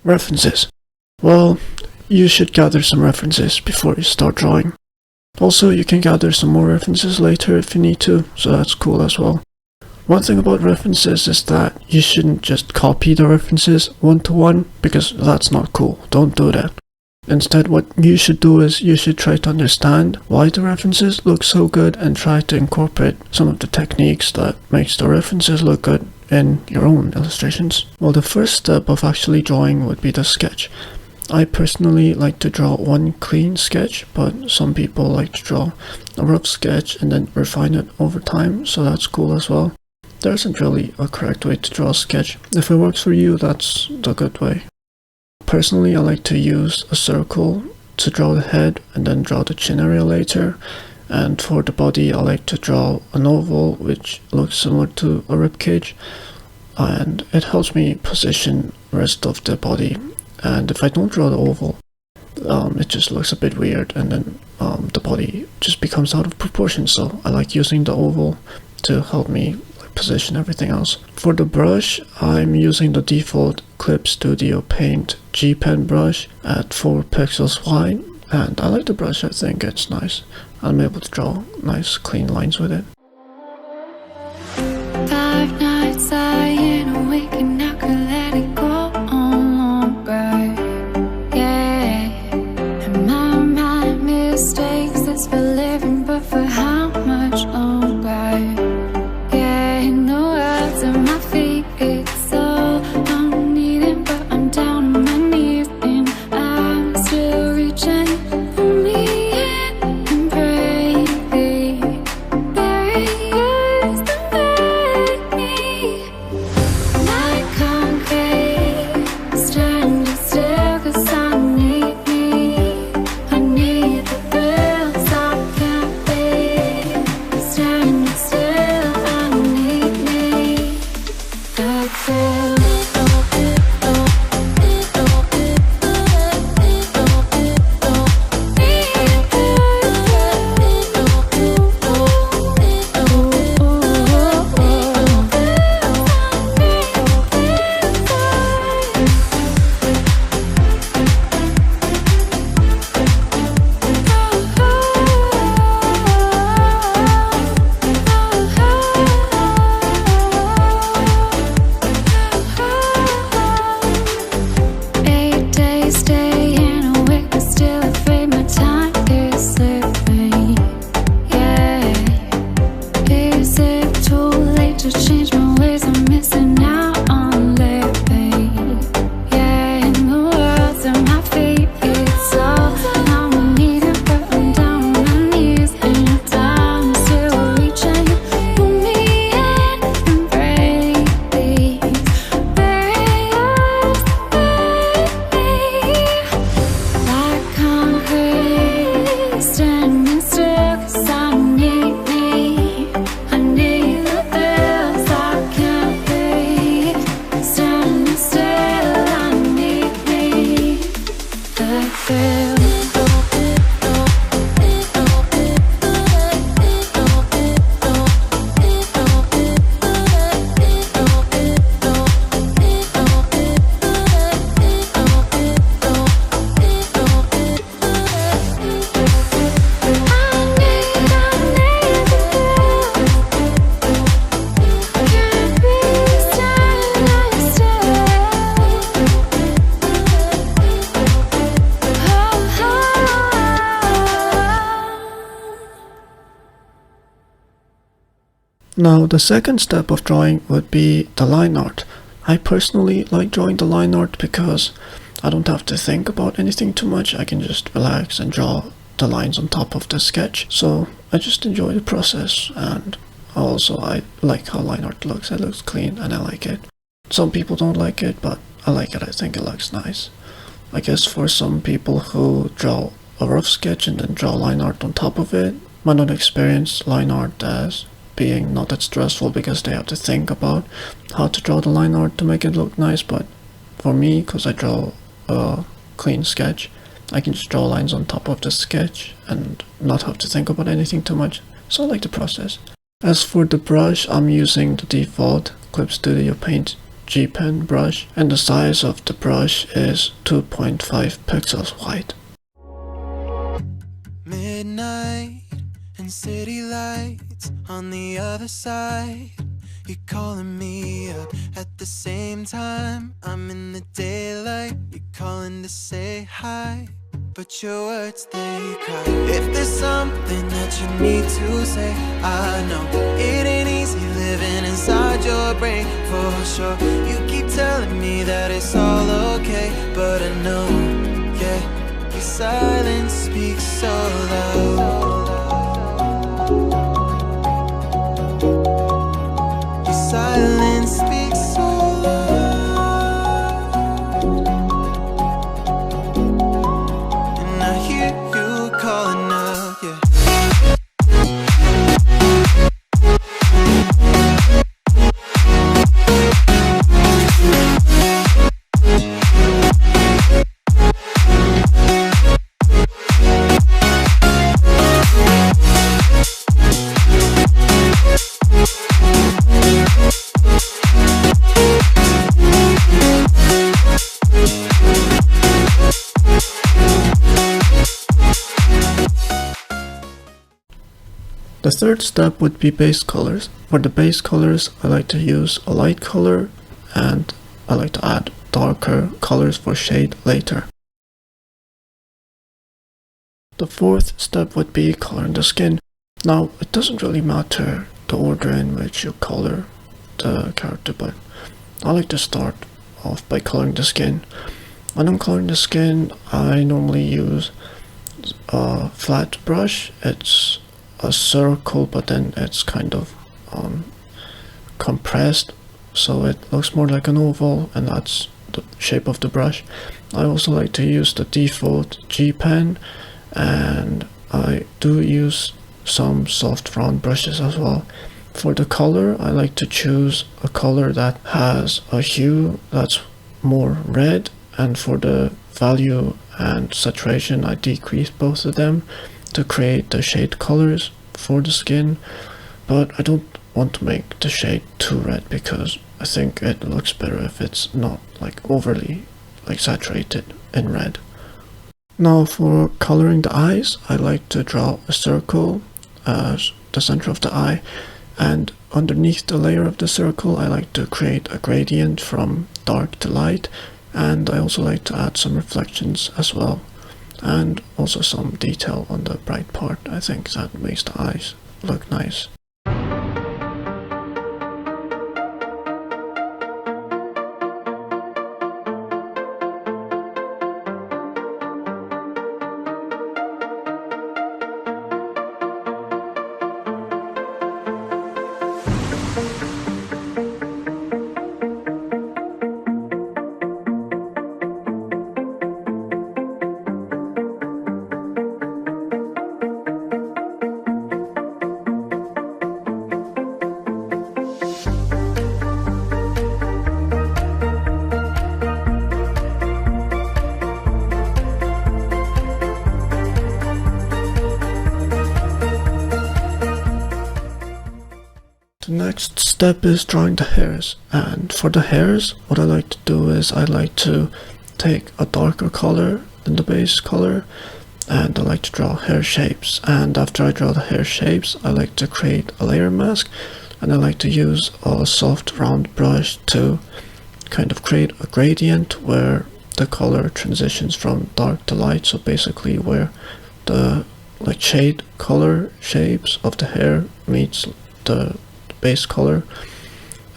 References. Well, you should gather some references before you start drawing. Also, you can gather some more references later if you need to, so that's cool as well. One thing about references is that you shouldn't just copy the references one-to-one, because that's not cool. Don't do that. Instead, what you should do is you should try to understand why the references look so good and try to incorporate some of the techniques that makes the references look good in your own illustrations. Well, the first step of actually drawing would be the sketch. I personally like to draw one clean sketch, but some people like to draw a rough sketch and then refine it over time, so that's cool as well. There isn't really a correct way to draw a sketch. If it works for you, that's the good way. Personally, I like to use a circle to draw the head and then draw the chin area later. And for the body, I like to draw an oval which looks similar to a ribcage, and it helps me position the rest of the body. And if I don't draw the oval, it just looks a bit weird, and then the body just becomes out of proportion. So I like using the oval to help me position everything else. For the brush, I'm using the default Clip Studio Paint G Pen brush at 4 pixels wide, and I like the brush. I think it's nice. I'm able to draw nice clean lines with it. 5 nights lying awake and I could let it go on longer. Yeah, and my mistakes, that's for living, but for how much longer? Yeah, in the words of my feet, it's all I'm needing, but I'm down on my knees and I'm still reaching for me. Now, the second step of drawing would be the line art. I personally like drawing the line art because I don't have to think about anything too much. I can just relax and draw the lines on top of the sketch. So I just enjoy the process, and also I like how line art looks. It looks clean and I like it. Some people don't like it, but I like it. I think it looks nice. I guess for some people who draw a rough sketch and then draw line art on top of it, might not experience line art as being not that stressful because they have to think about how to draw the line art to make it look nice. But for me, because I draw a clean sketch, I can just draw lines on top of the sketch and not have to think about anything too much. So I like the process. As for the brush, I'm using the default Clip Studio Paint G pen brush, and the size of the brush is 2.5 pixels wide. Midnight and city lights on the other side. You're calling me up at the same time. I'm in the daylight. You're calling to say hi, but your words they cry. If there's something that you need to say, I know it ain't easy living inside your brain for sure. You keep telling me that it's all okay, but I know, yeah, your silence speaks so loud. Your silence speaks so loud, and I hear you calling out, yeah. The third step would be base colors. For the base colors, I like to use a light color, and I like to add darker colors for shade later. The fourth step would be coloring the skin. Now, it doesn't really matter the order in which you color the character, but I like to start off by coloring the skin. When I'm coloring the skin, I normally use a flat brush. It's a circle, but then it's kind of compressed, so it looks more like an oval, and that's the shape of the brush. I also like to use the default G pen, and I do use some soft round brushes as well. For the color, I like to choose a color that has a hue that's more red, and for the value and saturation, I decrease both of them to create the shade colors for the skin, but I don't want to make the shade too red because I think it looks better if it's not like overly like saturated in red. Now for coloring the eyes, I like to draw a circle as the center of the eye, and underneath the layer of the circle I like to create a gradient from dark to light, and I also like to add some reflections as well, and also some detail on the bright part. I think that makes the eyes look nice. The next step is drawing the hairs, and for the hairs what I like to do is I like to take a darker color than the base color, and I like to draw hair shapes, and after I draw the hair shapes I like to create a layer mask, and I like to use a soft round brush to kind of create a gradient where the color transitions from dark to light, so basically where the like shade color shapes of the hair meets the base color,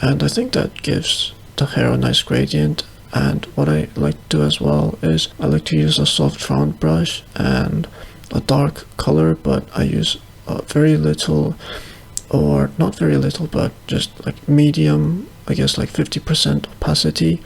and I think that gives the hair a nice gradient. And what I like to do as well is I like to use a soft round brush and a dark color, but I use very little, or not very little, but just like medium, I guess like 50% opacity,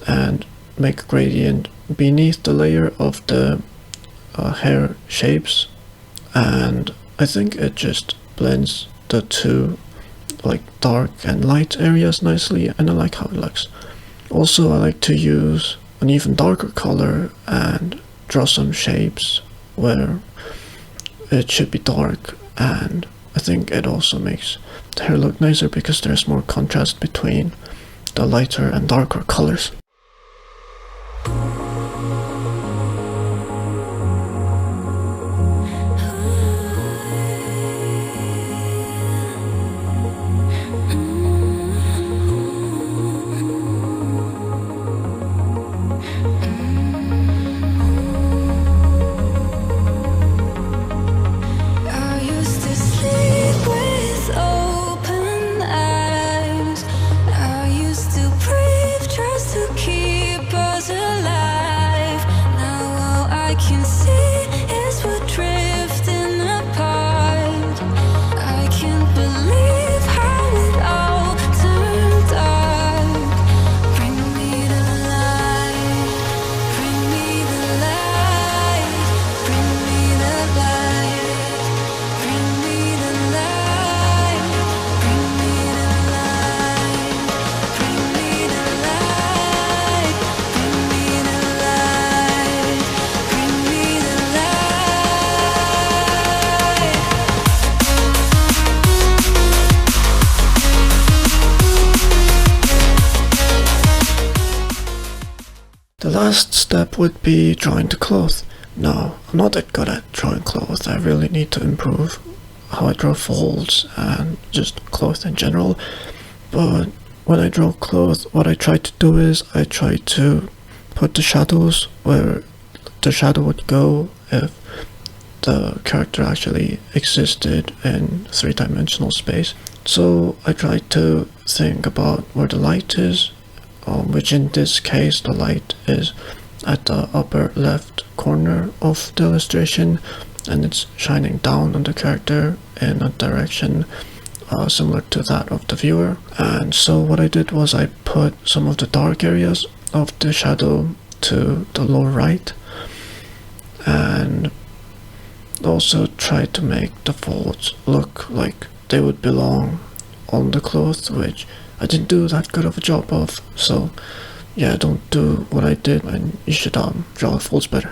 and make a gradient beneath the layer of the hair shapes, and I think it just blends the two like dark and light areas nicely, and I like how it looks. Also I like to use an even darker color and draw some shapes where it should be dark, and I think it also makes the hair look nicer because there's more contrast between with the lighter and darker colors. The last step would be drawing the cloth. Now, I'm not that good at drawing clothes. I really need to improve how I draw folds and just clothes in general. But when I draw clothes, what I try to do is I try to put the shadows where the shadow would go if the character actually existed in three-dimensional space. So I try to think about where the light is, which in this case the light is at the upper left corner of the illustration, and it's shining down on the character in a direction similar to that of the viewer. And so what I did was I put some of the dark areas of the shadow to the lower right, and also tried to make the folds look like they would belong on the clothes, which I didn't do that good of a job of. So yeah, don't do what I did, and you should draw folds better.